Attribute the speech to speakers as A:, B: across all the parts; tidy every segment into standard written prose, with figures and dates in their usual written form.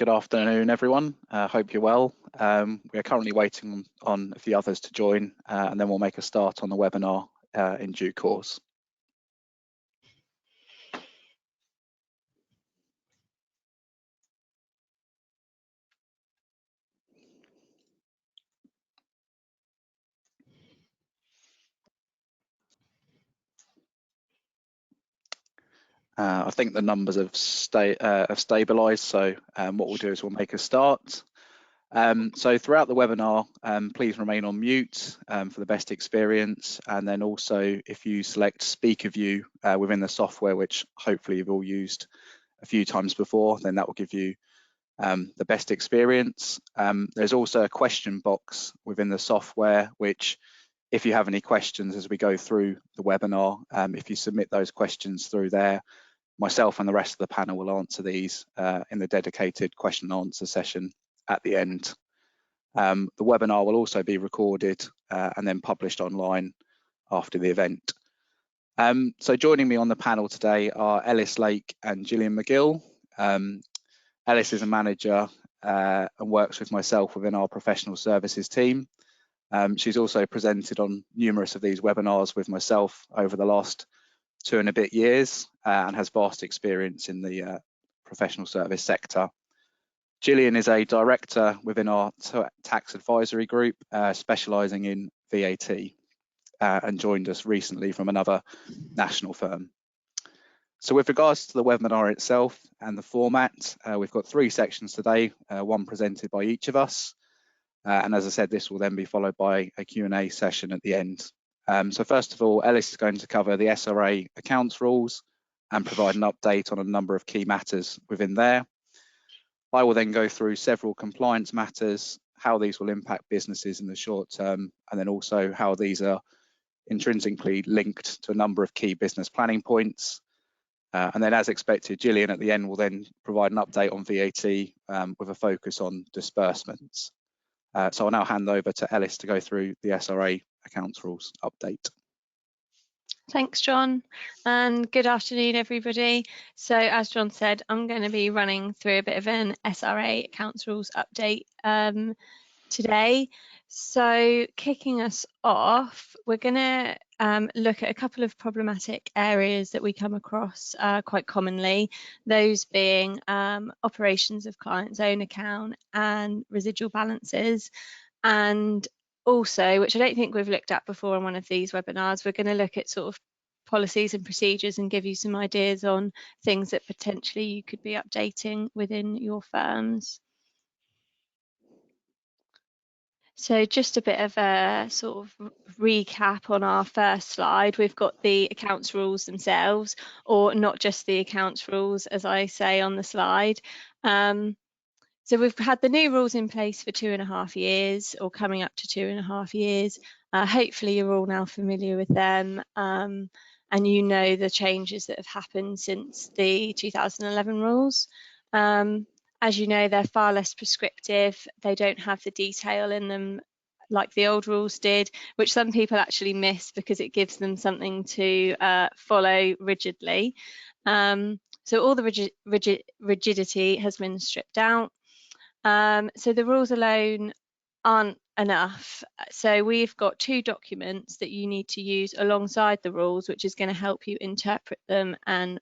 A: Good afternoon, everyone. Hope you're well. We are currently waiting on a few others to join, and then we'll make a start on the webinar in due course. I think the numbers have stabilised, so what we'll do is we'll make a start. So throughout the webinar, please remain on mute for the best experience, and then also if you select speaker view within the software, which hopefully you've all used a few times before, then that will give you the best experience. There's also a question box within the software, which if you have any questions as we go through the webinar, if you submit those questions through there, myself and the rest of the panel will answer these in the dedicated question and answer session at the end. The webinar will also be recorded and then published online after the event. So joining me on the panel today are Ellis Lake and Gillian McGill. Ellis is a manager and works with myself within our professional services team. She's also presented on numerous of these webinars with myself over the last 2 and a bit years and has vast experience in the professional service sector. Gillian is a director within our tax advisory group, specialising in VAT, and joined us recently from another national firm. So with regards to the webinar itself and the format, we've got 3 sections today, one presented by each of us. And as I said, this will then be followed by a Q&A session at the end. So first of all, Ellis is going to cover the SRA accounts rules and provide an update on a number of key matters within there. I will then go through several compliance matters, how these will impact businesses in the short term, and then also how these are intrinsically linked to a number of key business planning points. And then as expected, Gillian at the end will then provide an update on VAT with a focus on disbursements. So I'll now hand over to Ellis to go through the SRA accounts rules update.
B: Thanks, John, and good afternoon, everybody. So as John said, I'm going to be running through a bit of an SRA accounts rules update today. So kicking us off, we're going to look at a couple of problematic areas that we come across quite commonly, those being operations of client's own account and residual balances. And also, which I don't think we've looked at before on one of these webinars, we're going to look at sort of policies and procedures and give you some ideas on things that potentially you could be updating within your firms. So just a bit of a sort of recap on our first slide. We've got the accounts rules themselves, or not just the accounts rules, as I say on the slide. So we've had the new rules in place for 2.5 years, or coming up to 2.5 years. Hopefully you're all now familiar with them, and you know the changes that have happened since the 2011 rules. As you know, they're far less prescriptive. They don't have the detail in them like the old rules did, which some people actually miss because it gives them something to follow rigidly. So all the rigidity has been stripped out. So the rules alone aren't enough. So we've got 2 documents that you need to use alongside the rules, which is going to help you interpret them and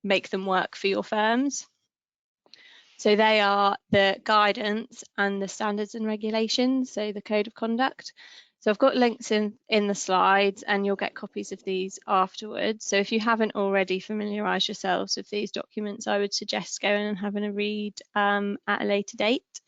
B: make them work for your firms. So they are the guidance and the standards and regulations, so the code of conduct. So I've got links in the slides, and you'll get copies of these afterwards. So if you haven't already familiarised yourselves with these documents, I would suggest going and having a read at a later date.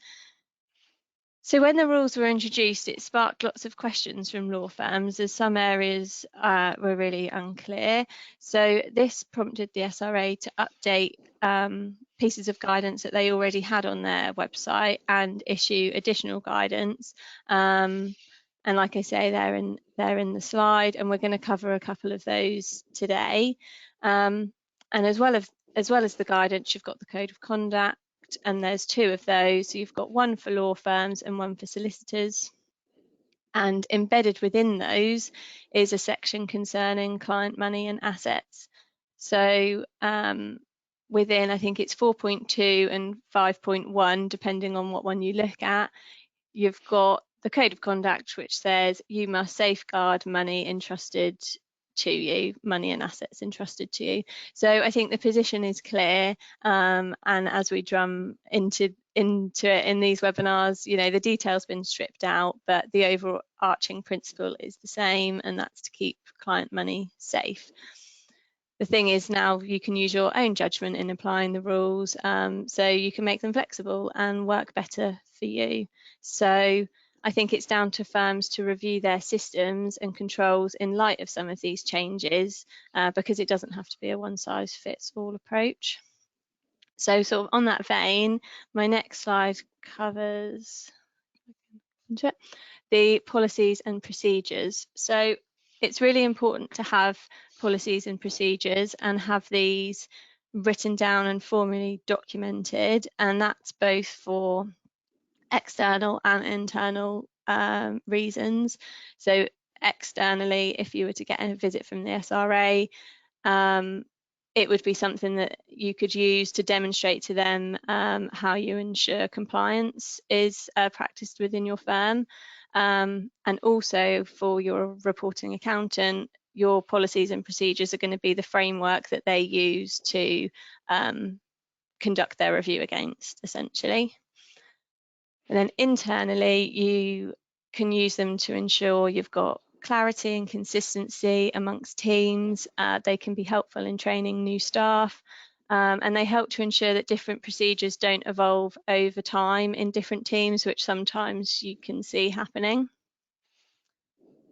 B: So when the rules were introduced, it sparked lots of questions from law firms, as some areas were really unclear. So this prompted the SRA to update pieces of guidance that they already had on their website and issue additional guidance. And like I say, they're in the slide, and we're going to cover a couple of those today. And as well as the guidance, you've got the code of conduct, and there's 2 of those. So you've got one for law firms and one for solicitors. And embedded within those is a section concerning client money and assets. So within, I think it's 4.2 and 5.1, depending on what one you look at, you've got the code of conduct, which says you must safeguard money entrusted to you, money and assets entrusted to you. So I think the position is clear, and as we drum into it in these webinars, you know, the detail's been stripped out, but the overarching principle is the same, and that's to keep client money safe. The thing is, now you can use your own judgment in applying the rules, so you can make them flexible and work better for you. So I think it's down to firms to review their systems and controls in light of some of these changes, because it doesn't have to be a one-size-fits-all approach. So sort of on that vein, my next slide covers the policies and procedures. So it's really important to have policies and procedures and have these written down and formally documented, and that's both for external and internal reasons. So externally, if you were to get a visit from the SRA, it would be something that you could use to demonstrate to them how you ensure compliance is practiced within your firm. And also for your reporting accountant, your policies and procedures are going to be the framework that they use to conduct their review against, essentially. And then internally, you can use them to ensure you've got clarity and consistency amongst teams. They can be helpful in training new staff, and they help to ensure that different procedures don't evolve over time in different teams, which sometimes you can see happening.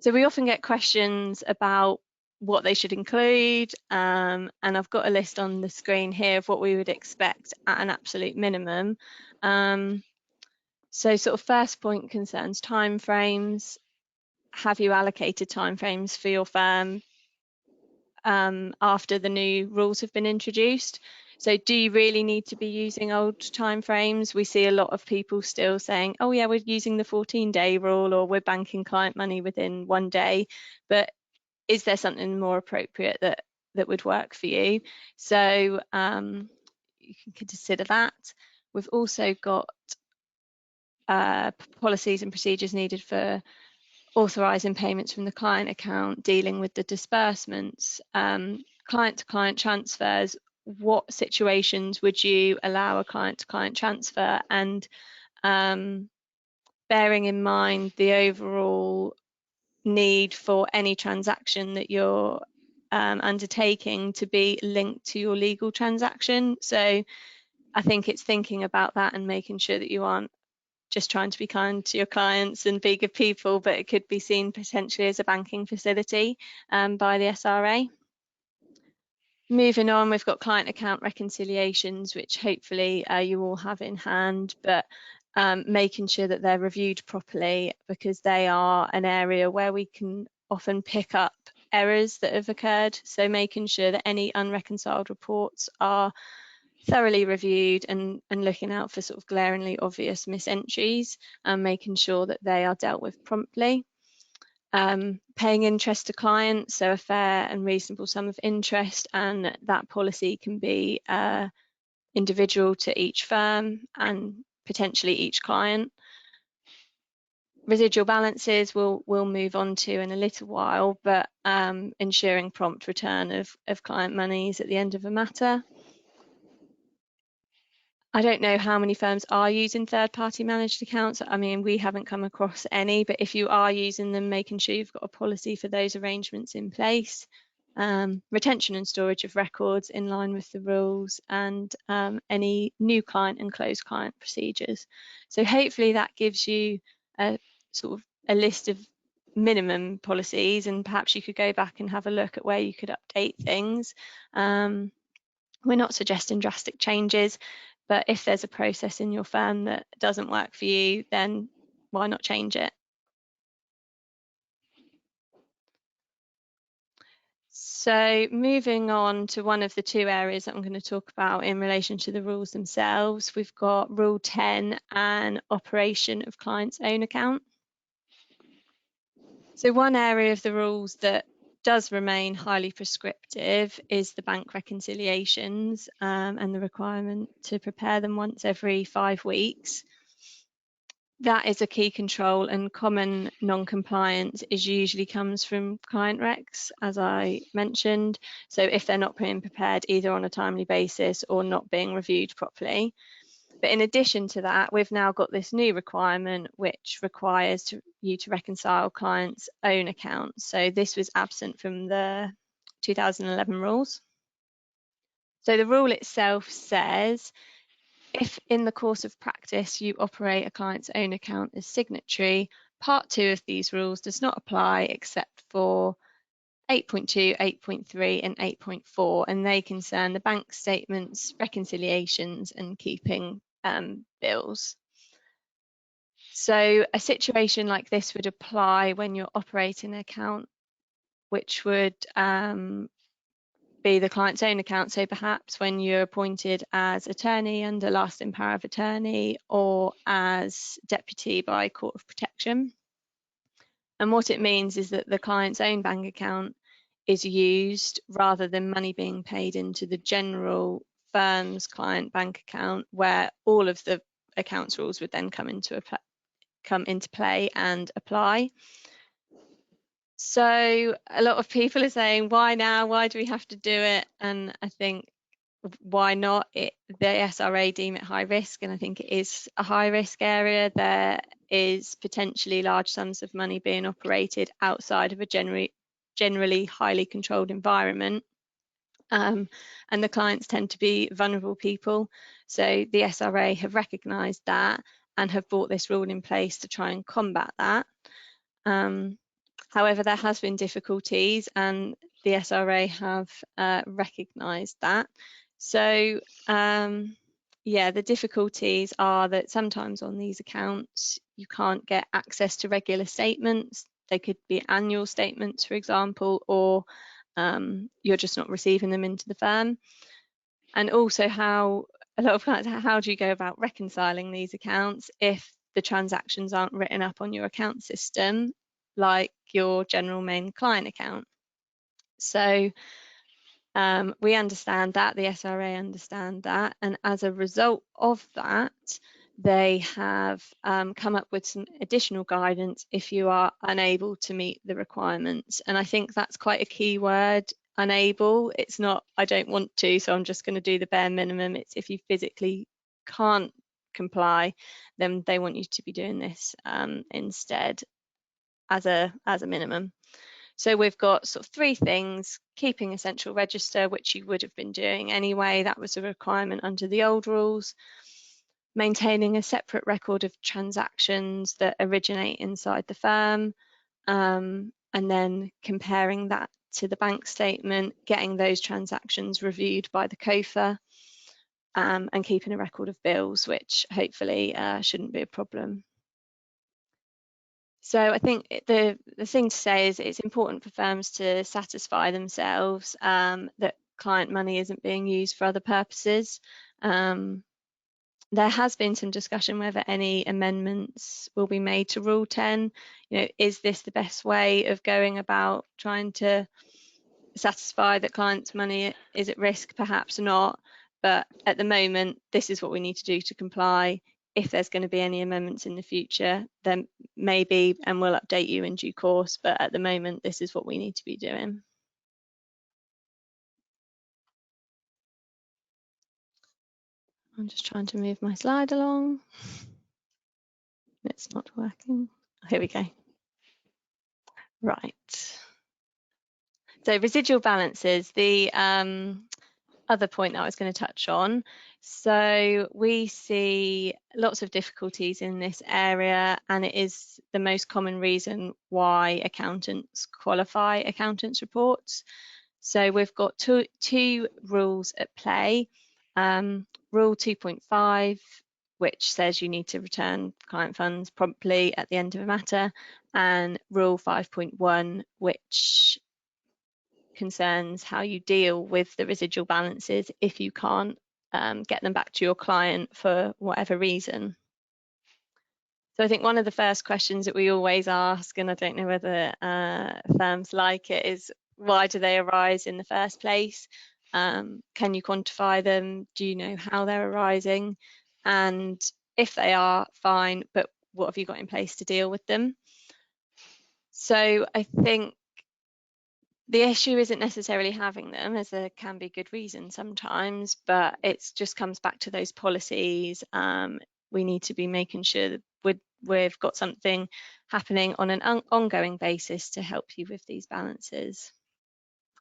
B: So we often get questions about what they should include, and I've got a list on the screen here of what we would expect at an absolute minimum. So sort of first point concerns timeframes. Have you allocated timeframes for your firm after the new rules have been introduced? So do you really need to be using old timeframes? We see a lot of people still saying, oh yeah, we're using the 14-day rule, or we're banking client money within 1 day. But is there something more appropriate that would work for you? So you can consider that. We've also got policies and procedures needed for authorising payments from the client account, dealing with the disbursements, client-to-client transfers. What situations would you allow a client-to-client transfer? And bearing in mind the overall need for any transaction that you're undertaking to be linked to your legal transaction. So I think it's thinking about that and making sure that you aren't just trying to be kind to your clients and be good people, but it could be seen potentially as a banking facility by the SRA. Moving on, we've got client account reconciliations, which hopefully you all have in hand, but making sure that they're reviewed properly, because they are an area where we can often pick up errors that have occurred. So making sure that any unreconciled reports are thoroughly reviewed and looking out for sort of glaringly obvious misentries, and making sure that they are dealt with promptly. Paying interest to clients, so a fair and reasonable sum of interest, and that policy can be individual to each firm and potentially each client. Residual balances we'll move on to in a little while, but ensuring prompt return of client monies at the end of a matter. I don't know how many firms are using third-party managed accounts. I mean, we haven't come across any, but if you are using them, making sure you've got a policy for those arrangements in place. Retention and storage of records in line with the rules, and any new client and closed client procedures. So hopefully that gives you a sort of a list of minimum policies, and perhaps you could go back and have a look at where you could update things. We're not suggesting drastic changes, but if there's a process in your firm that doesn't work for you, then why not change it? So moving on to one of the two areas that I'm going to talk about in relation to the rules themselves, we've got Rule 10 and operation of client's own account. So one area of the rules that does remain highly prescriptive is the bank reconciliations and the requirement to prepare them once every 5 weeks. That is a key control, and common non-compliance usually comes from client recs, as I mentioned. So if they're not being prepared either on a timely basis or not being reviewed properly. But in addition to that, we've now got this new requirement which requires you to reconcile clients' own accounts. So this was absent from the 2011 rules. So the rule itself says, if in the course of practice you operate a client's own account as signatory, Part 2 of these rules does not apply except for 8.2, 8.3 and 8.4, and they concern the bank statements, reconciliations and keeping bills. So a situation like this would apply when you're operating an account, which would be the client's own account. So perhaps when you're appointed as attorney under lasting power of attorney or as deputy by court of protection. And what it means is that the client's own bank account is used rather than money being paid into the general firm's client bank account, where all of the accounts rules would then come into play and apply. So a lot of people are saying, why now? Why do we have to do it? And I think, why not? The SRA deem it high risk, and I think it is a high risk area. There is potentially large sums of money being operated outside of a generally highly controlled environment. And the clients tend to be vulnerable people. So the SRA have recognised that and have brought this rule in place to try and combat that. However, there has been difficulties, and the SRA have recognised that. So, yeah, the difficulties are that sometimes on these accounts, you can't get access to regular statements. They could be annual statements, for example, or you're just not receiving them into the firm. And also how a lot of clients, how do you go about reconciling these accounts if the transactions aren't written up on your account system, like your general main client account? So we understand that, the SRA understand that, and as a result of that, they have come up with some additional guidance if you are unable to meet the requirements. And I think that's quite a key word, unable. It's not, I don't want to, so I'm just going to do the bare minimum. It's if you physically can't comply, then they want you to be doing this instead as a minimum. So we've got sort of 3 things: keeping a central register, which you would have been doing anyway, that was a requirement under the old rules; maintaining a separate record of transactions that originate inside the firm, and then comparing that to the bank statement, getting those transactions reviewed by the COFA, and keeping a record of bills, which hopefully shouldn't be a problem. So I think the thing to say is it's important for firms to satisfy themselves that client money isn't being used for other purposes. There has been some discussion whether any amendments will be made to Rule 10. You know, is this the best way of going about trying to satisfy that clients' money is at risk? Perhaps not, but at the moment, this is what we need to do to comply. If there's going to be any amendments in the future, then maybe, and we'll update you in due course, but at the moment, this is what we need to be doing. I'm just trying to move my slide along. It's not working. Here we go. Right. So residual balances, the other point that I was going to touch on. So we see lots of difficulties in this area, and it is the most common reason why accountants qualify accountants' reports. So we've got two rules at play. Rule 2.5, which says you need to return client funds promptly at the end of a matter, and Rule 5.1, which concerns how you deal with the residual balances if you can't get them back to your client for whatever reason. So I think one of the first questions that we always ask, and I don't know whether firms like it, is why do they arise in the first place? Can you quantify them? Do you know how they're arising? And if they are, fine, but what have you got in place to deal with them? So I think the issue isn't necessarily having them, as there can be good reasons sometimes, but it just comes back to those policies. We need to be making sure that we've got something happening on an ongoing basis to help you with these balances.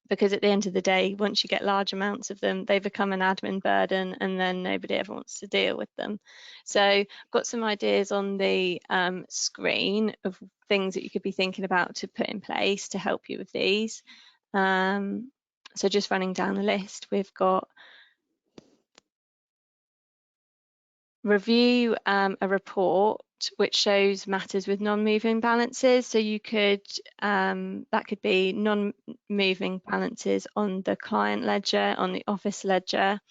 B: Because at the end of the day, once you get large amounts of them, they become an admin burden, and then nobody ever wants to deal with them. So I've got some ideas on the screen of things that you could be thinking about to put in place to help you with these. So just running down the list, we've got review a report which shows matters with non-moving balances. So you could, that could be non-moving balances on the client ledger, on the office ledger,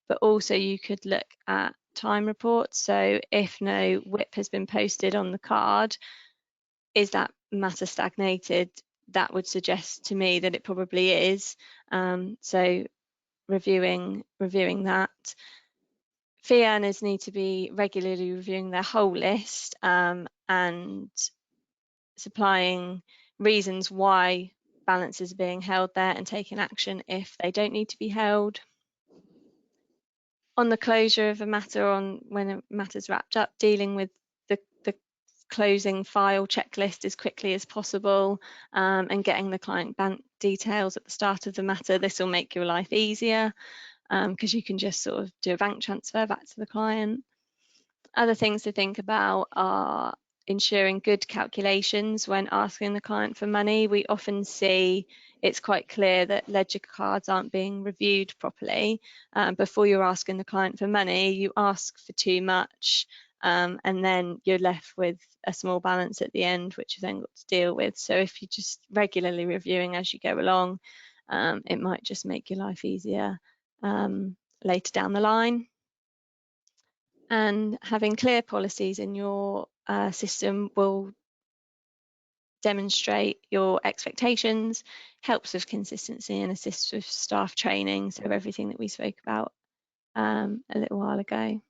B: but also you could look at time reports. So if no WIP has been posted on the card, is that matter stagnated? That would suggest to me that it probably is. So reviewing that. Fee earners need to be regularly reviewing their whole list and supplying reasons why balances are being held there and taking action if they don't need to be held. On the closure of a matter, on when a matter's wrapped up, dealing with the closing file checklist as quickly as possible and getting the client bank details at the start of the matter. This will make your life easier, because you can just sort of do a bank transfer back to the client. Other things to think about are ensuring good calculations when asking the client for money. We often see it's quite clear that ledger cards aren't being reviewed properly. Before you're asking the client for money, you ask for too much, and then you're left with a small balance at the end, which you've then got to deal with. So if you're just regularly reviewing as you go along, it might just make your life easier later down the line. And having clear policies in your system will demonstrate your expectations, helps with consistency, and assists with staff training. So everything that we spoke about a little while ago.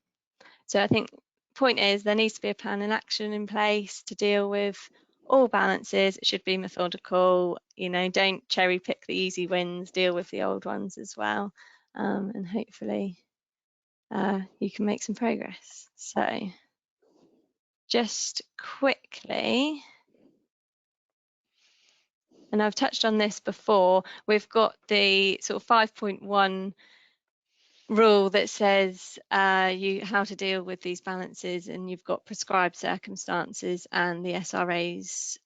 B: So I think point is there needs to be a plan and action in place to deal with all balances. It should be methodical, you know, don't cherry pick the easy wins, deal with the old ones as well, and hopefully you can make some progress. So just quickly, and I've touched on this before, we've got the sort of 5.1 rule that says how to deal with these balances, and you've got prescribed circumstances and the SRA's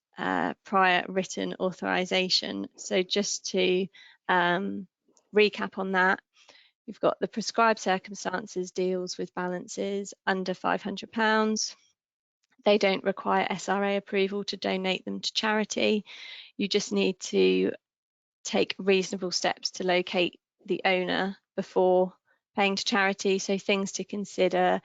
B: prior written authorization. So just to recap on that, you've got the prescribed circumstances deals with balances under £500. They don't require SRA approval to donate them to charity. You just need to take reasonable steps to locate the owner before paying to charity. So things to consider,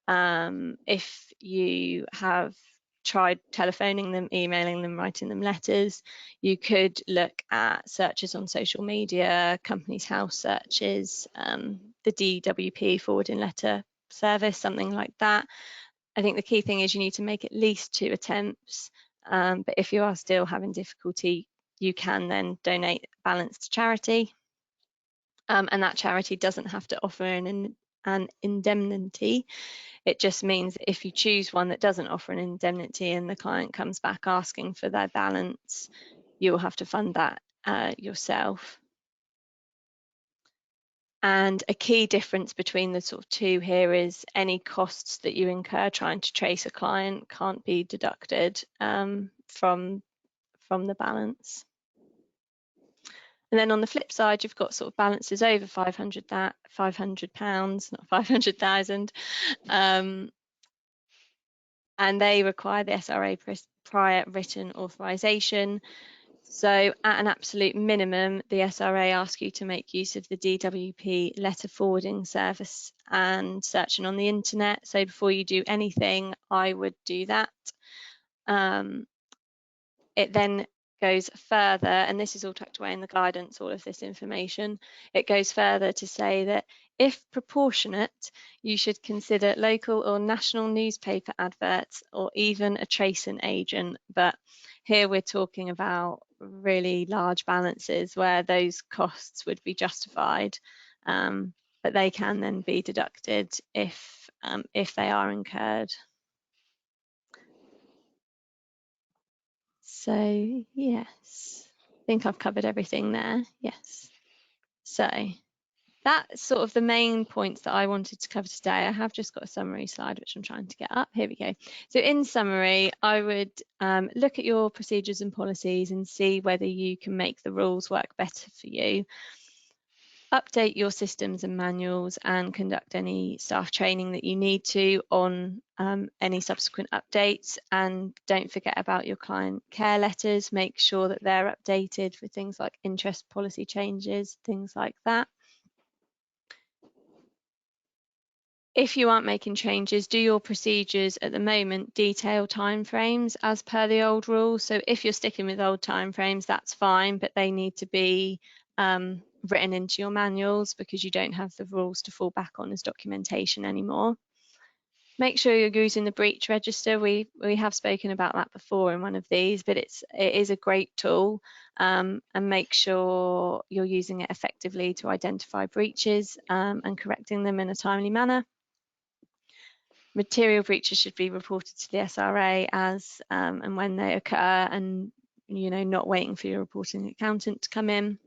B: if you have tried telephoning them, emailing them, writing them letters, you could look at searches on social media, company's house searches, the DWP forwarding letter service, something like that. I think the key thing is you need to make at least 2 attempts, but if you are still having difficulty, you can then donate balance to charity, and that charity doesn't have to offer an indemnity. It just means that if you choose one that doesn't offer an indemnity and the client comes back asking for their balance, you will have to fund that yourself. And a key difference between the sort of two here is any costs that you incur trying to trace a client can't be deducted from the balance. And then on the flip side, you've got sort of balances over £500, not 500,000, and they require the SRA prior written authorization. So at an absolute minimum, the SRA asks you to make use of the DWP letter forwarding service and searching on the internet. So before you do anything, I would do that. It then goes further, and this is all tucked away in the guidance, all of this information. It goes further to say that if proportionate, you should consider local or national newspaper adverts or even a tracing agent. But here we're talking about really large balances where those costs would be justified, but they can then be deducted if they are incurred. So yes, I think I've covered everything there. Yes. So that's sort of the main points that I wanted to cover today. I have just got a summary slide, which I'm trying to get up. Here we go. So in summary, I would look at your procedures and policies and see whether you can make the rules work better for you. Update your systems and manuals and conduct any staff training that you need to on any subsequent updates. And don't forget about your client care letters. Make sure that they're updated for things like interest policy changes, things like that. If you aren't making changes, do your procedures at the moment detail timeframes as per the old rules? So if you're sticking with old timeframes, that's fine, but they need to be written into your manuals because you don't have the rules to fall back on as documentation anymore. Make sure you're using the breach register. We have spoken about that before in one of these, but it is a great tool, and make sure you're using it effectively to identify breaches and correcting them in a timely manner. Material breaches should be reported to the SRA as and when they occur, and not waiting for your reporting accountant to come in.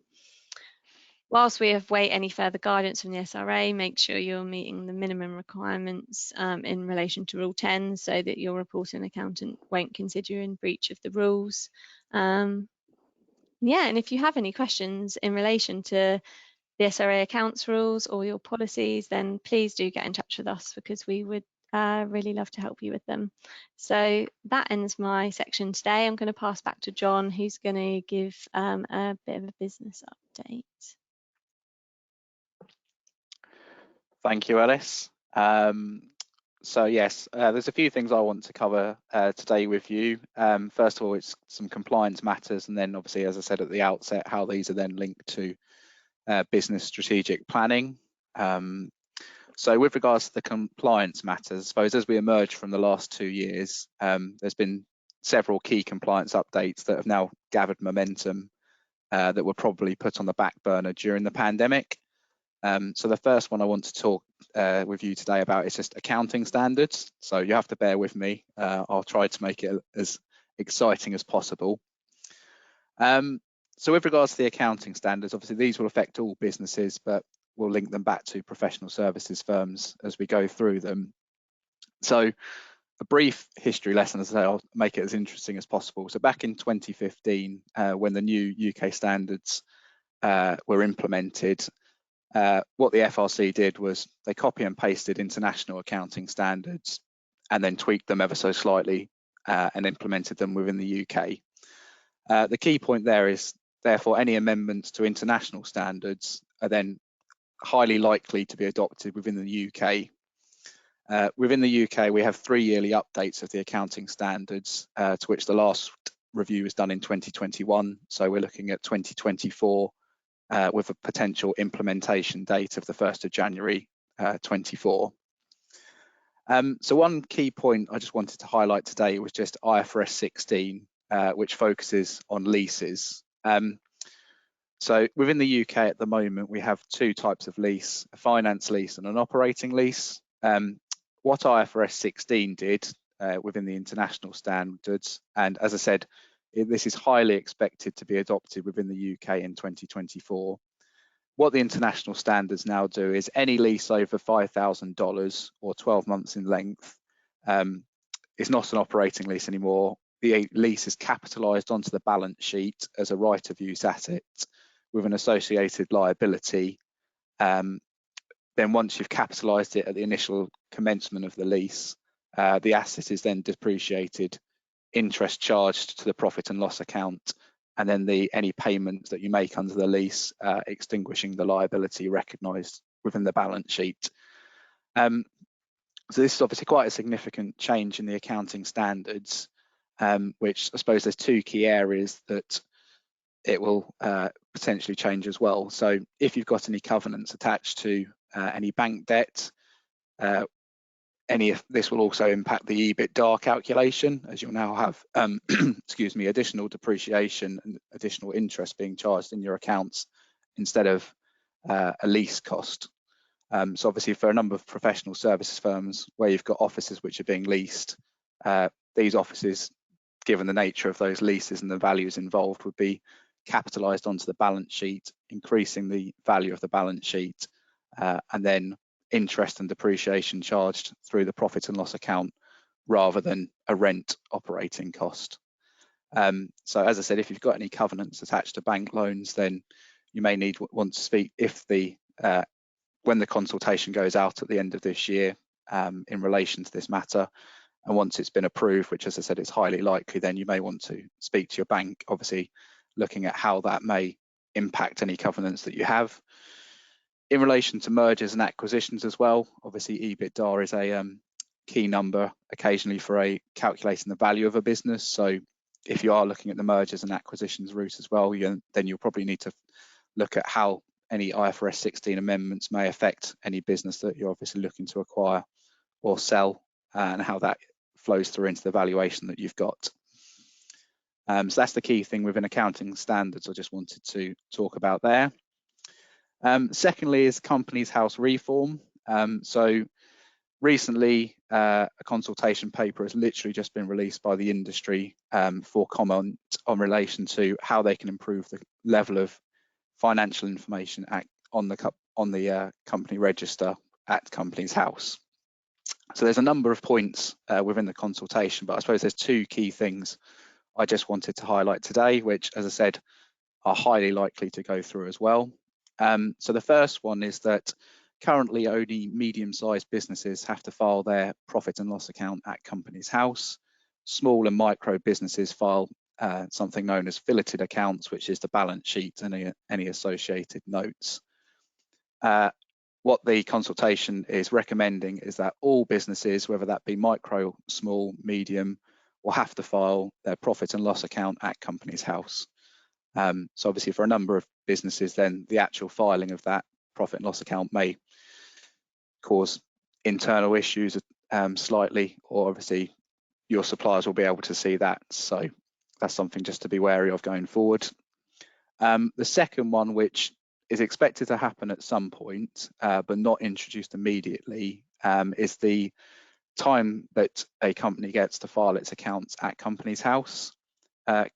B: Whilst we await any further guidance from the SRA, make sure you're meeting the minimum requirements in relation to Rule 10 so that your reporting accountant won't consider you in breach of the rules. Yeah, and if you have any questions in relation to the SRA accounts rules or your policies, then please do get in touch with us because we would really love to help you with them. So that ends my section today. I'm going to pass back to John, who's going to give a bit of a business update.
A: Thank you, Alice. So yes, there's a few things I want to cover today with you. First of all, it's some compliance matters, and then obviously, as I said at the outset, how these are then linked to business strategic planning. So with regards to the compliance matters, I suppose as we emerge from the last 2 years, there's been several key compliance updates that have now gathered momentum that were probably put on the back burner during the pandemic. So the first one I want to talk with you today about is just accounting standards. So you have to bear with me. I'll try to make it as exciting as possible. So with regards to the accounting standards, obviously these will affect all businesses, but we'll link them back to professional services firms as we go through them. So a brief history lesson, as I say, I'll make it as interesting as possible. So back in 2015, when the new UK standards were implemented, what the FRC did was they copy and pasted international accounting standards and then tweaked them ever so slightly and implemented them within the UK. The key point there is, therefore, any amendments to international standards are then highly likely to be adopted within the UK. Within the UK, we have 3 yearly updates of the accounting standards, to which the last review was done in 2021. So we're looking at 2024 with a potential implementation date of the 1st of January 24. So one key point I just wanted to highlight today was just IFRS 16, which focuses on leases. So within the UK at the moment, we have 2 types of lease, a finance lease and an operating lease. What IFRS 16 did within the international standards, and as I said, this is highly expected to be adopted within the UK in 2024. What the international standards now do is any lease over $5,000 or 12 months in length is not an operating lease anymore. The lease is capitalised onto the balance sheet as a right of use asset with an associated liability. Then once you've capitalised it at the initial commencement of the lease, the asset is then depreciated, interest charged to the profit and loss account, and then any payments that you make under the lease extinguishing the liability recognised within the balance sheet. So this is obviously quite a significant change in the accounting standards. which I suppose there's two key areas that it will potentially change as well. So if you've got any covenants attached to any bank debt, this will also impact the EBITDA calculation, as you'll now have excuse me, additional depreciation and additional interest being charged in your accounts instead of a lease cost. So obviously for a number of professional services firms where you've got offices which are being leased, these offices, given the nature of those leases and the values involved, would be capitalised onto the balance sheet, increasing the value of the balance sheet, and then interest and depreciation charged through the profit and loss account rather than a rent operating cost. So as I said, if you've got any covenants attached to bank loans, then you may want to speak when the consultation goes out at the end of this year in relation to this matter. And once it's been approved, which as I said is highly likely, then you may want to speak to your bank, obviously looking at how that may impact any covenants that you have. In relation to mergers and acquisitions as well, obviously EBITDA is a key number occasionally for calculating the value of a business. So if you are looking at the mergers and acquisitions route as well, then you'll probably need to look at how any IFRS 16 amendments may affect any business that you're obviously looking to acquire or sell, and how that flows through into the valuation that you've got. So that's the key thing within accounting standards I just wanted to talk about there. Secondly is Companies House reform. So recently a consultation paper has literally just been released by the industry for comment on relation to how they can improve the level of financial information on the company register at Companies House. So there's a number of points within the consultation, but I suppose there's two key things I just wanted to highlight today, which, as I said, are highly likely to go through as well. So the first one is that currently only medium-sized businesses have to file their profit and loss account at Companies House. Small and micro businesses file something known as filleted accounts, which is the balance sheet and any associated notes. What the consultation is recommending is that all businesses, whether that be micro, small, medium, will have to file their profit and loss account at Companies House. So obviously for a number of businesses, then the actual filing of that profit and loss account may cause internal issues slightly, or obviously your suppliers will be able to see that. So that's something just to be wary of going forward. The second one, which is expected to happen at some point, but not introduced immediately, is the time that a company gets to file its accounts at Companies House.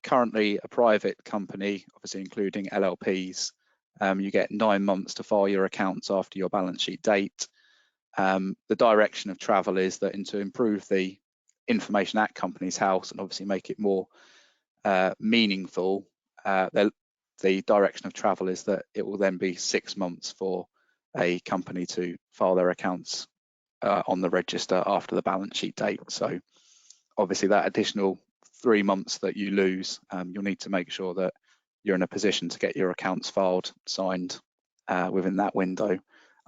A: Currently, a private company, obviously including LLPs, you get 9 months to file your accounts after your balance sheet date. The direction of travel is that to improve the information at Companies House and obviously make it more meaningful, the direction of travel is that it will then be 6 months for a company to file their accounts on the register after the balance sheet date. So obviously that additional 3 months that you lose, you'll need to make sure that you're in a position to get your accounts filed, signed within that window.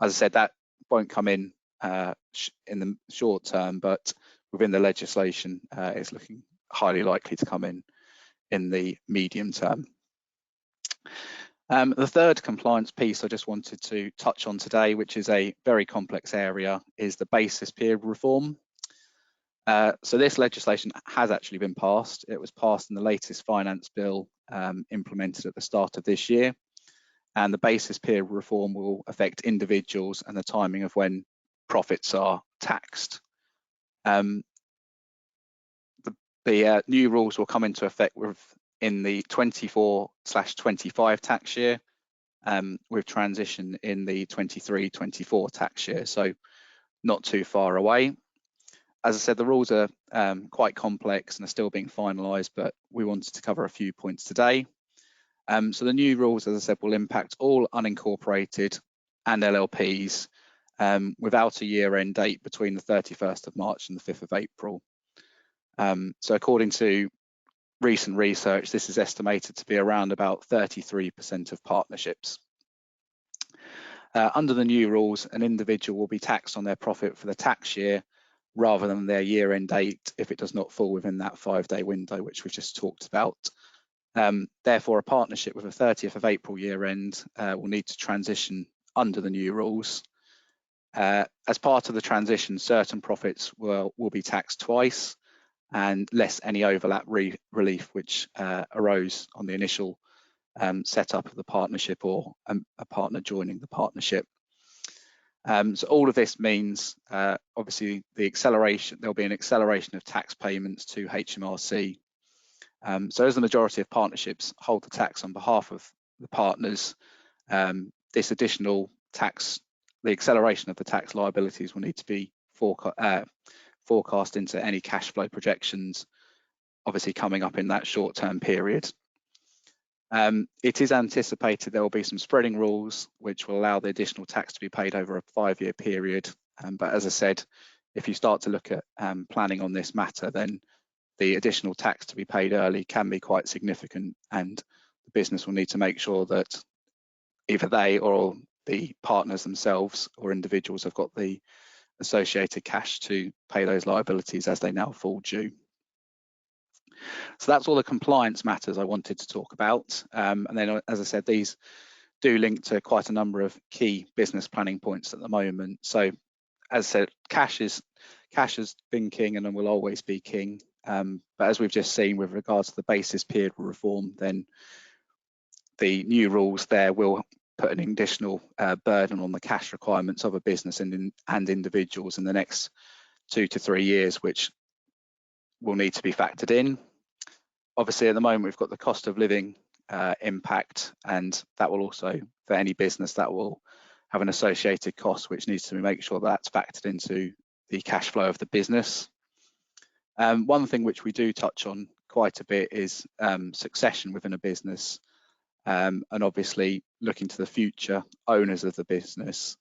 A: As I said, that won't come in the short term, but within the legislation, it's looking highly likely to come in the medium term. The third compliance piece I just wanted to touch on today, which is a very complex area, is the basis period reform. So this legislation has actually been passed. It was passed in the latest finance bill implemented at the start of this year. And the basis period reform will affect individuals and the timing of when profits are taxed. The new rules will come into effect in the 24/25 tax year, with transition in the 23/24 tax year, so not too far away. As I said, the rules are quite complex and are still being finalised, but we wanted to cover a few points today. So the new rules, as I said, will impact all unincorporated and LLPs without a year-end date between the 31st of March and the 5th of April. So according to recent research, this is estimated to be around about 33% of partnerships. Under the new rules, an individual will be taxed on their profit for the tax year rather than their year-end date if it does not fall within that 5-day window which we've just talked about. Therefore, a partnership with a 30th of April year-end will need to transition under the new rules. As part of the transition, certain profits will be taxed twice, and less any overlap relief which arose on the initial setup of the partnership or a partner joining the partnership. So all of this means obviously there'll be an acceleration of tax payments to HMRC. So as the majority of partnerships hold the tax on behalf of the partners, this additional tax, the acceleration of the tax liabilities will need to be forecast into any cash flow projections, obviously coming up in that short-term period. It is anticipated there will be some spreading rules which will allow the additional tax to be paid over a 5-year period. But as I said, if you start to look at planning on this matter, then the additional tax to be paid early can be quite significant, and the business will need to make sure that either they or the partners themselves or individuals have got the associated cash to pay those liabilities as they now fall due. So that's all the compliance matters I wanted to talk about. And then, as I said, these do link to quite a number of key business planning points at the moment. So, as I said, cash has been king and will always be king. But as we've just seen with regards to the basis period reform, then the new rules there will put an additional burden on the cash requirements of a business and individuals in the next 2 to 3 years, which will need to be factored in. Obviously, at the moment, we've got the cost of living impact, and that will also, for any business, that will have an associated cost, which needs to make sure that's factored into the cash flow of the business. One thing which we do touch on quite a bit is succession within a business, and obviously looking to the future owners of the business.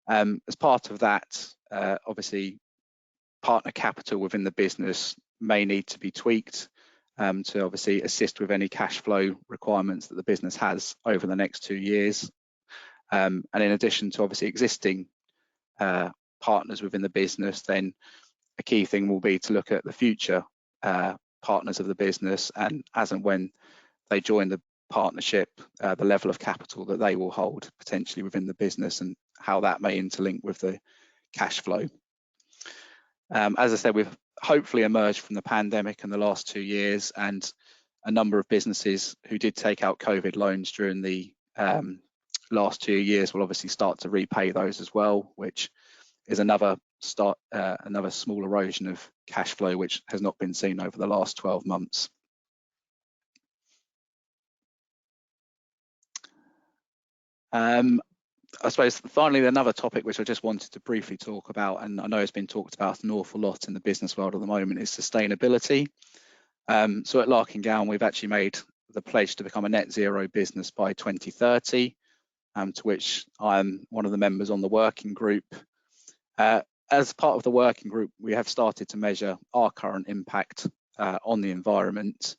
A: As part of that, obviously, partner capital within the business may need to be tweaked to obviously assist with any cash flow requirements that the business has over the next 2 years. And in addition to obviously existing partners within the business, then a key thing will be to look at the future partners of the business, and as and when they join the partnership, the level of capital that they will hold potentially within the business and how that may interlink with the cash flow. As I said, we've hopefully emerged from the pandemic in the last 2 years, and a number of businesses who did take out COVID loans during the last 2 years will obviously start to repay those as well, which is another small erosion of cash flow which has not been seen over the last 12 months. I suppose finally another topic which I just wanted to briefly talk about, and I know it's been talked about an awful lot in the business world at the moment, is sustainability. So at Larking Gowen, we've actually made the pledge to become a net zero business by 2030, to which I'm one of the members on the working group. As part of the working group, we have started to measure our current impact on the environment.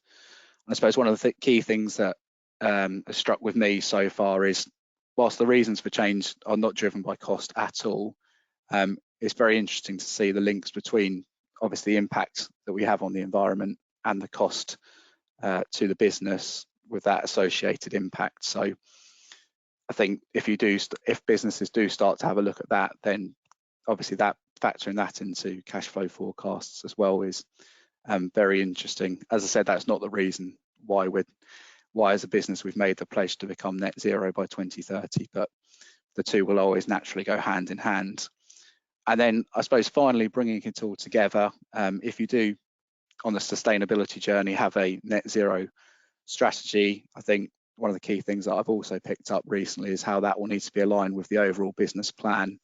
A: I suppose one of the key things that has struck with me so far is, whilst the reasons for change are not driven by cost at all, it's very interesting to see the links between obviously the impact that we have on the environment and the cost to the business with that associated impact. So I think if businesses do start to have a look at that, then obviously that factoring that into cash flow forecasts as well is very interesting. As I said, that's not the reason why as a business we've made the pledge to become net zero by 2030, but the two will always naturally go hand in hand. And then I suppose finally bringing it all together, if you do on the sustainability journey have a net zero strategy, I think one of the key things that I've also picked up recently is how that will need to be aligned with the overall business plan,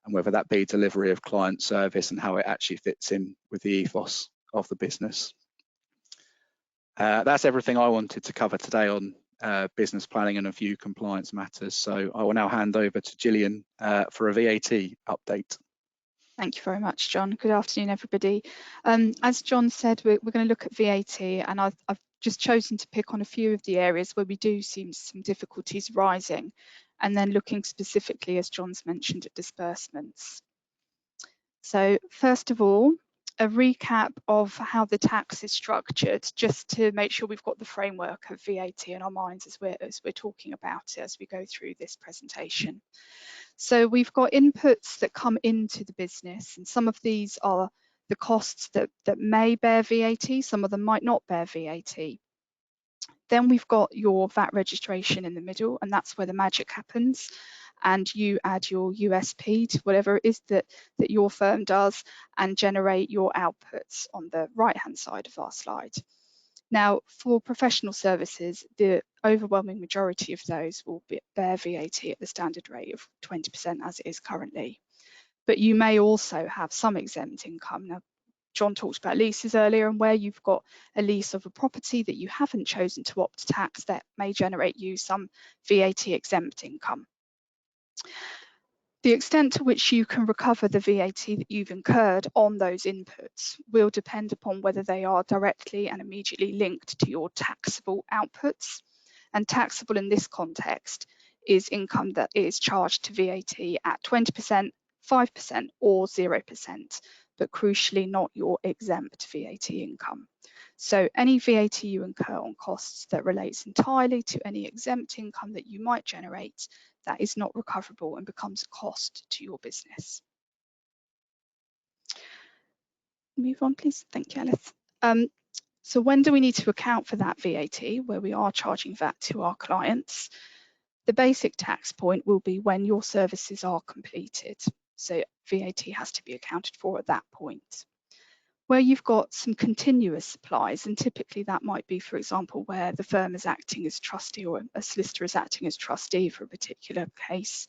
A: and whether that be delivery of client service and how it actually fits in with the ethos of the business. That's everything I wanted to cover today on business planning and a few compliance matters. So I will now hand over to Gillian for a VAT update.
C: Thank you very much, John. Good afternoon, everybody. As John said, we're going to look at VAT, and I've just chosen to pick on a few of the areas where we do see some difficulties rising, and then looking specifically, as John's mentioned, at disbursements. So first of all, a recap of how the tax is structured, just to make sure we've got the framework of VAT in our minds as we're talking about it as we go through this presentation. So we've got inputs that come into the business, and some of these are the costs that may bear VAT, some of them might not bear VAT. Then we've got your VAT registration in the middle, and that's where the magic happens. And you add your USP to whatever it is that your firm does and generate your outputs on the right-hand side of our slide. Now, for professional services, the overwhelming majority of those will bear VAT at the standard rate of 20% as it is currently. But you may also have some exempt income. Now, John talked about leases earlier, and where you've got a lease of a property that you haven't chosen to opt tax, that may generate you some VAT exempt income. The extent to which you can recover the VAT that you've incurred on those inputs will depend upon whether they are directly and immediately linked to your taxable outputs. And taxable in this context is income that is charged to VAT at 20%, 5% or 0%, but crucially not your exempt VAT income. So any VAT you incur on costs that relates entirely to any exempt income that you might generate, that is not recoverable and becomes a cost to your business. Move on, please. Thank you, Alice. So when do we need to account for that VAT, where we are charging VAT to our clients? The basic tax point will be when your services are completed. So VAT has to be accounted for at that point. Where you've got some continuous supplies, and typically that might be, for example, where the firm is acting as trustee or a solicitor is acting as trustee for a particular case,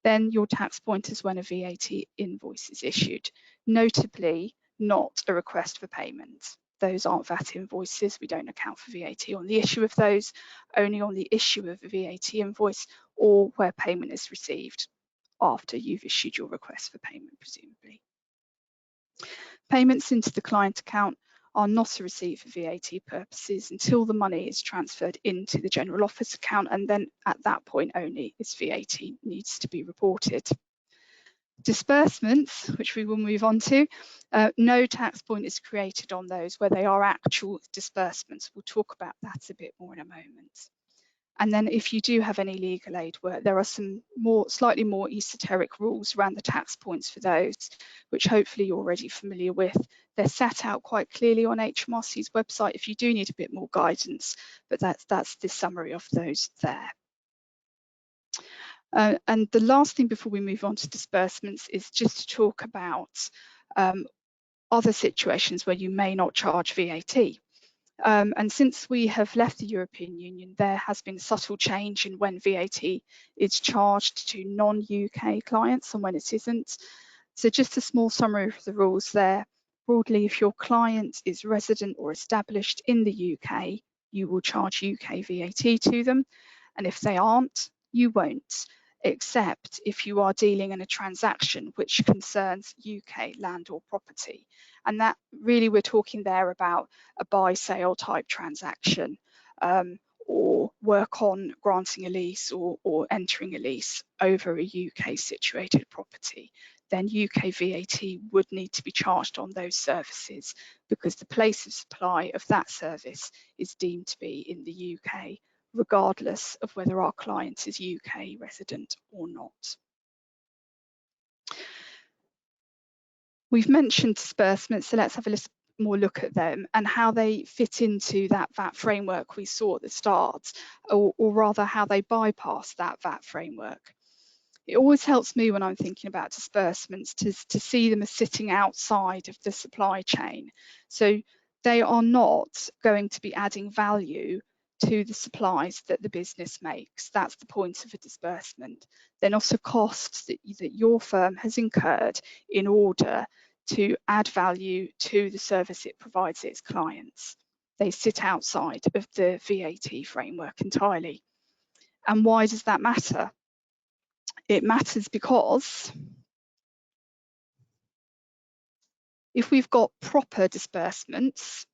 C: then your tax point is when a VAT invoice is issued, notably not a request for payment. Those aren't VAT invoices. We don't account for VAT on the issue of those, only on the issue of a VAT invoice or where payment is received after you've issued your request for payment, presumably. Payments into the client account are not a receipt for VAT purposes until the money is transferred into the general office account, and then at that point only is VAT needs to be reported. Disbursements, which we will move on to, no tax point is created on those where they are actual disbursements. We'll talk about that a bit more in a moment. And then if you do have any legal aid work, there are some slightly more esoteric rules around the tax points for those, which hopefully you're already familiar with. They're set out quite clearly on HMRC's website if you do need a bit more guidance, but that's the summary of those there. And the last thing before we move on to disbursements is just to talk about other situations where you may not charge VAT. And since we have left the European Union, there has been a subtle change in when VAT is charged to non-UK clients and when it isn't. So just a small summary of the rules there. Broadly, if your client is resident or established in the UK, you will charge UK VAT to them. And if they aren't, you won't, except if you are dealing in a transaction which concerns UK land or property. And that really, we're talking there about a buy-sale type transaction or work on granting a lease or entering a lease over a UK situated property. Then UK VAT would need to be charged on those services because the place of supply of that service is deemed to be in the UK, regardless of whether our client is UK resident or not. We've mentioned disbursements, so let's have a more look at them and how they fit into that VAT framework we saw at the start, or rather how they bypass that VAT framework. It always helps me when I'm thinking about disbursements to see them as sitting outside of the supply chain. So they are not going to be adding value to the supplies that the business makes. That's the point of a disbursement. They're not a cost that your firm has incurred in order to add value to the service it provides its clients. They sit outside of the VAT framework entirely. And why does that matter? It matters because if we've got proper disbursements,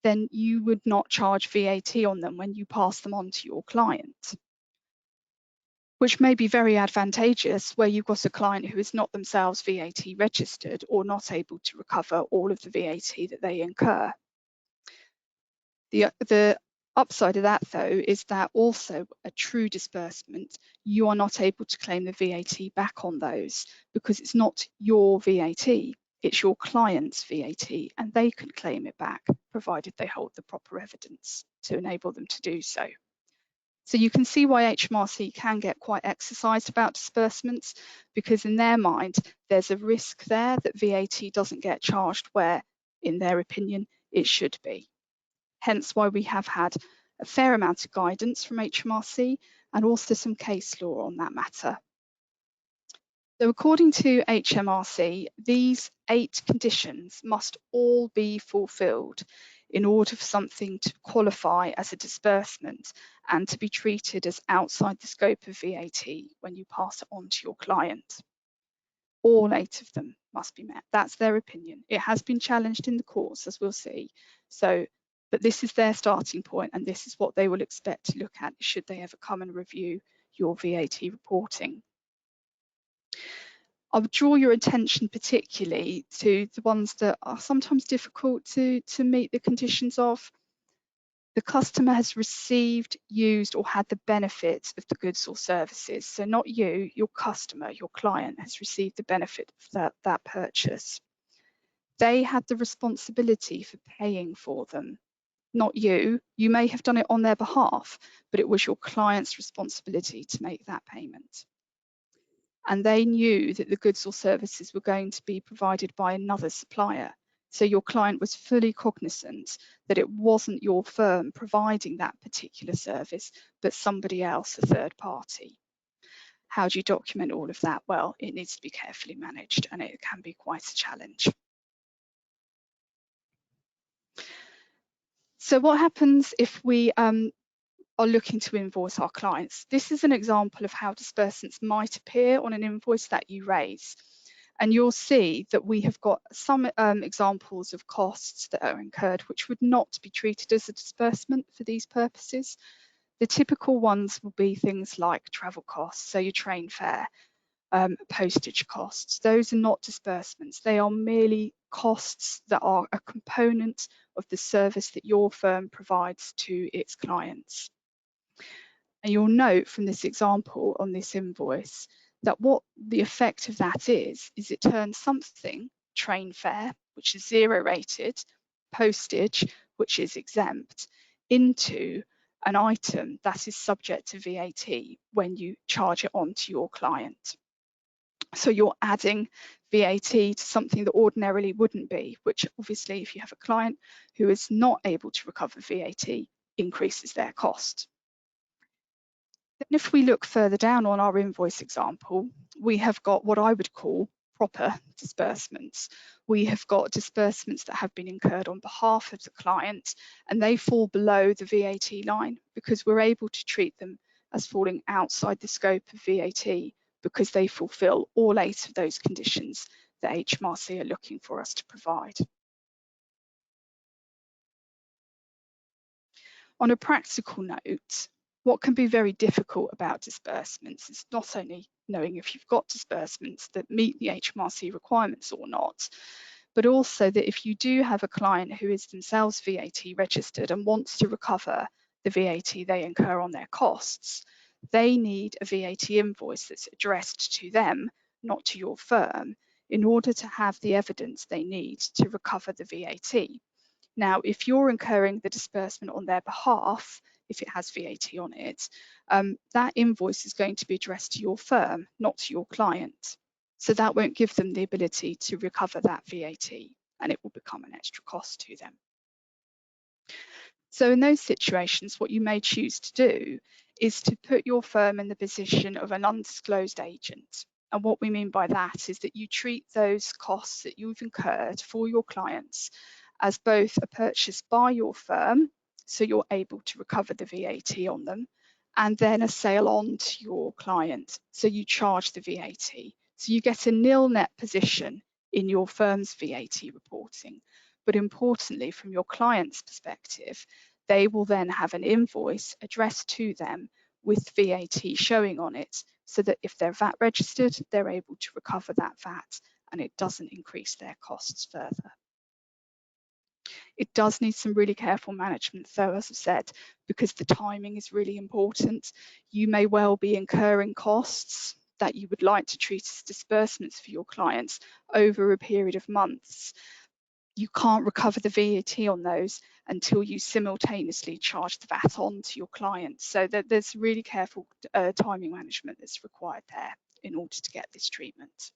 C: then you would not charge VAT on them when you pass them on to your client. which may be very advantageous where you've got a client who is not themselves VAT registered or not able to recover all of the VAT that they incur. The upside of that, though, is that also a true disbursement, you are not able to claim the VAT back on those because it's not your VAT, it's your client's VAT, and they can claim it back provided they hold the proper evidence to enable them to do so. So you can see why HMRC can get quite exercised about disbursements, because in their mind, there's a risk there that VAT doesn't get charged where, in their opinion, it should be. Hence why we have had a fair amount of guidance from HMRC and also some case law on that matter. So according to HMRC, these 8 conditions must all be fulfilled in order for something to qualify as a disbursement and to be treated as outside the scope of VAT when you pass it on to your client. All 8 of them must be met. That's their opinion. It has been challenged in the courts, as we'll see. But this is their starting point, and this is what they will expect to look at should they ever come and review your VAT reporting. I would draw your attention particularly to the ones that are sometimes difficult to meet the conditions of. The customer has received, used, or had the benefit of the goods or services. So not you, your customer, your client has received the benefit of that purchase. They had the responsibility for paying for them, not you. You may have done it on their behalf, but it was your client's responsibility to make that payment. And they knew that the goods or services were going to be provided by another supplier. So your client was fully cognizant that it wasn't your firm providing that particular service, but somebody else, a third party. How do you document all of that? Well, it needs to be carefully managed, and it can be quite a challenge. So what happens if we are looking to invoice our clients? This is an example of how disbursements might appear on an invoice that you raise. And you'll see that we have got some examples of costs that are incurred which would not be treated as a disbursement for these purposes. The typical ones will be things like travel costs, so your train fare, postage costs. Those are not disbursements. They are merely costs that are a component of the service that your firm provides to its clients. And you'll note from this example on this invoice that what the effect of that is it turns something, train fare, which is 0 rated, postage, which is exempt, into an item that is subject to VAT when you charge it on to your client. So you're adding VAT to something that ordinarily wouldn't be, which obviously if you have a client who is not able to recover VAT, increases their cost. Then if we look further down on our invoice example, we have got what I would call proper disbursements. We have got disbursements that have been incurred on behalf of the client, and they fall below the VAT line because we're able to treat them as falling outside the scope of VAT because they fulfill all 8 of those conditions that HMRC are looking for us to provide. On a practical note, what can be very difficult about disbursements is not only knowing if you've got disbursements that meet the HMRC requirements or not, but also that if you do have a client who is themselves VAT registered and wants to recover the VAT they incur on their costs, they need a VAT invoice that's addressed to them, not to your firm, in order to have the evidence they need to recover the VAT. Now, if you're incurring the disbursement on their behalf, if it has VAT on it, that invoice is going to be addressed to your firm, not to your client. So that won't give them the ability to recover that VAT, and it will become an extra cost to them. So in those situations, what you may choose to do is to put your firm in the position of an undisclosed agent. And what we mean by that is that you treat those costs that you've incurred for your clients as both a purchase by your firm, so you're able to recover the VAT on them, and then a sale on to your client, so you charge the VAT. So you get a nil net position in your firm's VAT reporting. But importantly, from your client's perspective, they will then have an invoice addressed to them with VAT showing on it, so that if they're VAT registered, they're able to recover that VAT and it doesn't increase their costs further. It does need some really careful management though, as I've said, because the timing is really important. You may well be incurring costs that you would like to treat as disbursements for your clients over a period of months. You can't recover the VAT on those until you simultaneously charge the VAT on to your client. So there's really careful timing management that's required there in order to get this treatment.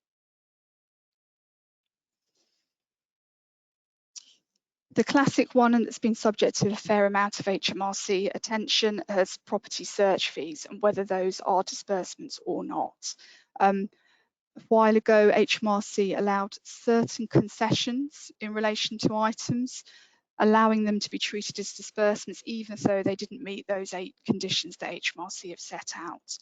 C: The classic one, and that's been subject to a fair amount of HMRC attention, is property search fees and whether those are disbursements or not. A while ago, HMRC allowed certain concessions in relation to items, allowing them to be treated as disbursements, even though they didn't meet those 8 conditions that HMRC have set out.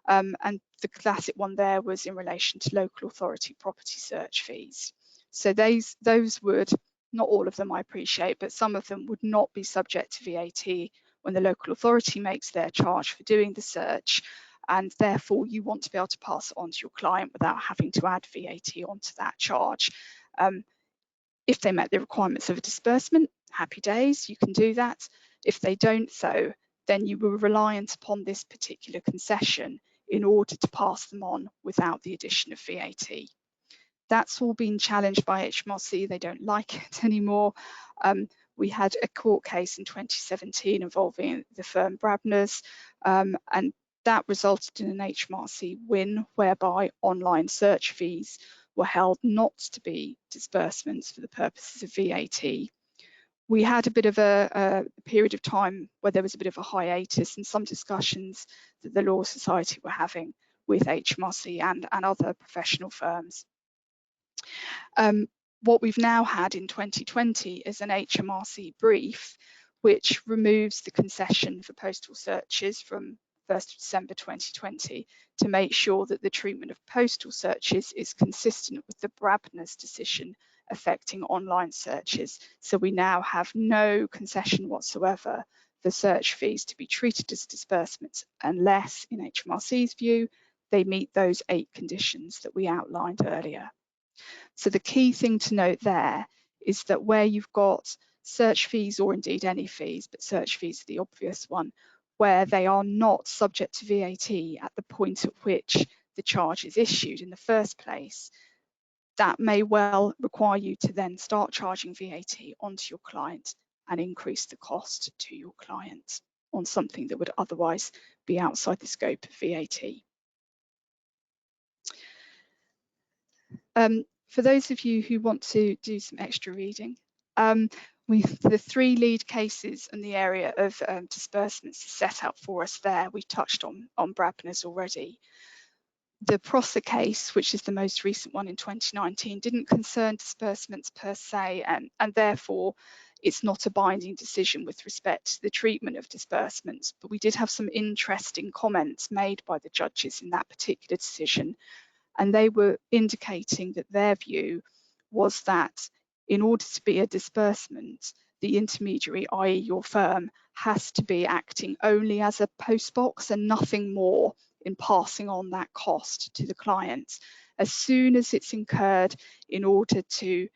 C: And the classic one there was in relation to local authority property search fees. So those would, not all of them I appreciate, but some of them would not be subject to VAT when the local authority makes their charge for doing the search, and therefore you want to be able to pass it on to your client without having to add VAT onto that charge. If they met the requirements of a disbursement, happy days, you can do that. If they don't so, then you were reliant upon this particular concession in order to pass them on without the addition of VAT. That's all been challenged by HMRC. They don't like it anymore. We had a court case in 2017 involving the firm Brabner's, and that resulted in an HMRC win whereby online search fees were held not to be disbursements for the purposes of VAT. We had a bit of a period of time where there was a bit of a hiatus and some discussions that the Law Society were having with HMRC and other professional firms. What we've now had in 2020 is an HMRC brief which removes the concession for postal searches from 1st of December 2020 to make sure that the treatment of postal searches is consistent with the Brabner's decision affecting online searches. So we now have no concession whatsoever for search fees to be treated as disbursements unless, in HMRC's view, they meet those 8 conditions that we outlined earlier. So the key thing to note there is that where you've got search fees, or indeed any fees, but search fees are the obvious one, where they are not subject to VAT at the point at which the charge is issued in the first place, that may well require you to then start charging VAT onto your client and increase the cost to your client on something that would otherwise be outside the scope of VAT. For those of you who want to do some extra reading, the 3 lead cases in the area of disbursements set out for us there. We've touched on Brabner's already. The Prosser case, which is the most recent one in 2019, didn't concern disbursements per se, and therefore it's not a binding decision with respect to the treatment of disbursements. But we did have some interesting comments made by the judges in that particular decision, and they were indicating that their view was that in order to be a disbursement, the intermediary, i.e. your firm, has to be acting only as a postbox and nothing more in passing on that cost to the client. As soon as it's incurred in order to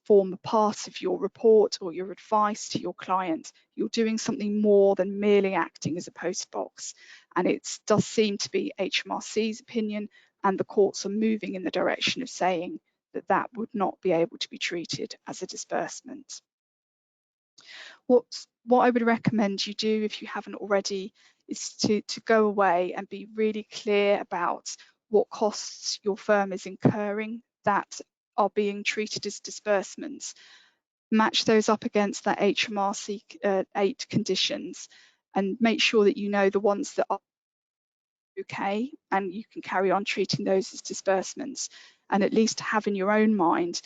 C: form a part of your report or your advice to your client, you're doing something more than merely acting as a postbox. And it does seem to be HMRC's opinion, and the courts are moving in the direction of saying that that would not be able to be treated as a disbursement. What I would recommend you do, if you haven't already, is to go away and be really clear about what costs your firm is incurring that are being treated as disbursements. Match those up against that HMRC 8 conditions and make sure that you know the ones that are okay and you can carry on treating those as disbursements, and at least have in your own mind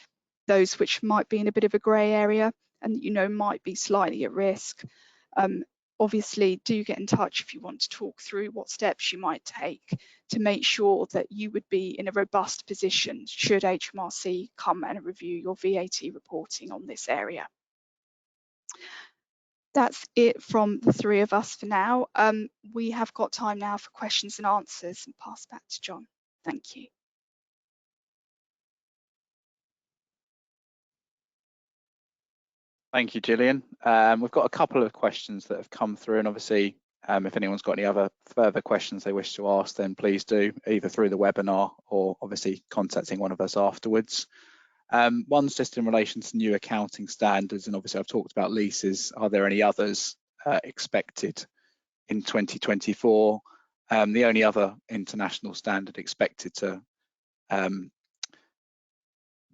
C: those which might be in a bit of a grey area and you know might be slightly at risk. Obviously, do get in touch if you want to talk through what steps you might take to make sure that you would be in a robust position should HMRC come and review your VAT reporting on this area. That's it from the three of us for now. We have got time now for questions and answers, and pass back to John. Thank you.
A: Thank you, Gillian. We've got a couple of questions that have come through, and obviously, if anyone's got any other further questions they wish to ask, then please do, either through the webinar or obviously contacting one of us afterwards. One's just in relation to new accounting standards, and obviously I've talked about leases. Are there any others expected in 2024? The only other international standard expected to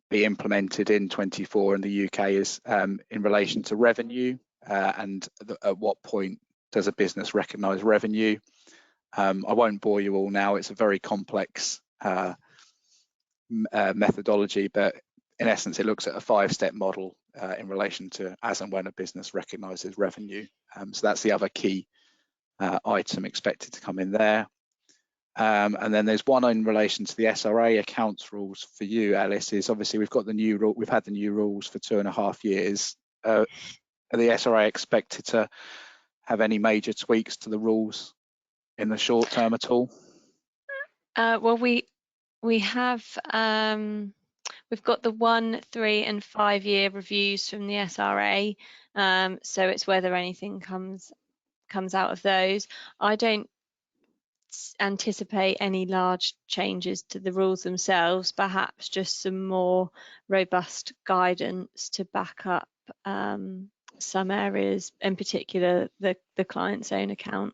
A: be implemented in 24 in the UK is in relation to revenue, and at what point does a business recognise revenue? I won't bore you all now. It's a very complex methodology, but in essence, it looks at a 5-step model in relation to as and when a business recognises revenue. So that's the other key item expected to come in there. And then there's one in relation to the SRA accounts rules for you, Alice. Is obviously we've got the new rule. We've had the new rules for 2.5 years. Are the SRA expected to have any major tweaks to the rules in the short term at all?
B: Well, we have we've got the 1, 3 and 5 year reviews from the SRA, so it's whether anything comes out of those. I don't anticipate any large changes to the rules themselves, perhaps just some more robust guidance to back up some areas, in particular the client's own account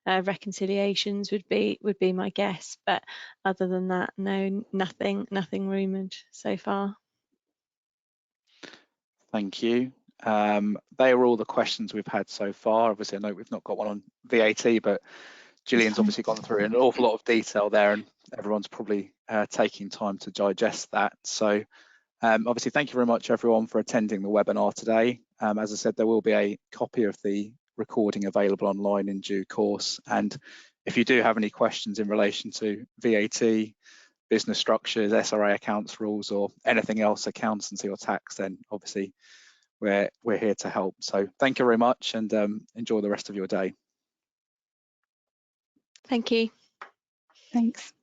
B: reconciliations would be my guess, but other than that, no, nothing rumoured so far.
A: Thank you. They are all the questions we've had so far. Obviously, I know we've not got one on VAT, but Gillian's obviously gone through an awful lot of detail there, and everyone's probably taking time to digest that. So obviously, thank you very much, everyone, for attending the webinar today. As I said, there will be a copy of the recording available online in due course. And if you do have any questions in relation to VAT, business structures, SRA accounts rules, or anything else, accountancy or tax, then obviously we're here to help. So thank you very much, and enjoy the rest of your day.
B: Thank you.
C: Thanks.